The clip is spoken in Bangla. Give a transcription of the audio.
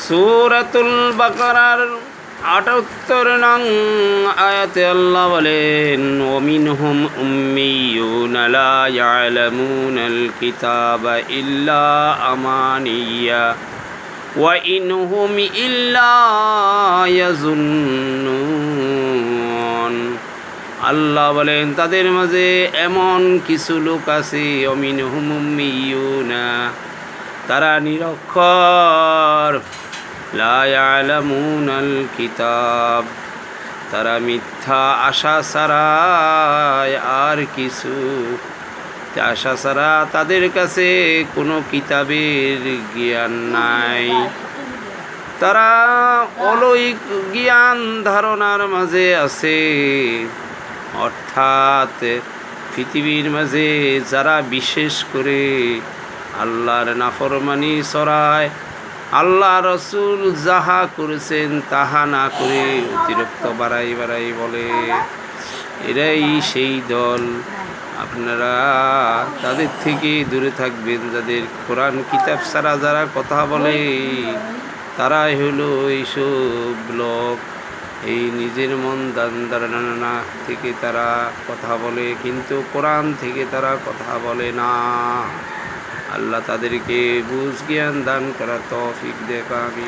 সূরাতুল বাকারার ৭৮ নং আয়াতে আল্লাহ বলেন, ওয়ামিনহুম উম্মিয়ুনা লা ইয়ালামুনাল কিতাবা ইল্লা আমানিয়া ওয়া ইনহুম ইল্লা ইয়াজুন্নুন। আল্লাহ বলেন, তাদের মাঝে এমন কিছু লোক আছে, ওয়ামিনহুম উম্মিয়ুনা, তারা নিরক্ষর, লা ইয়ালামুনাল কিতাব, তারা মিথ্যা আশা ছাড়া আর কিছু আশা ছাড়া তাদের কাছে কোনো কিতাবের জ্ঞান নাই। তারা অলৌকিক জ্ঞান ধারণার মাঝে আছে, অর্থাৎ পৃথিবীর মাঝে যারা বিশেষ করে আল্লাহর নাফরমানি ছড়ায়, আল্লাহ রসুল যাহা করেছেন তাহা না করে অতিরিক্ত বাড়াই বাড়াই বলে, এরাই সেই দল। আপনারা তাদের থেকে দূরে থাকবেন। যাদের কোরআন কিতাব ছাড়া যারা কথা বলে, তারাই হলো এইসব লোক। এই নিজের মন ধারণা থেকে তারা কথা বলে, কিন্তু কোরআন থেকে তারা কথা বলে না। আল্লাহ তাদেরকে বুঝ জ্ঞান দান করা তৌফিক দেখ। আমি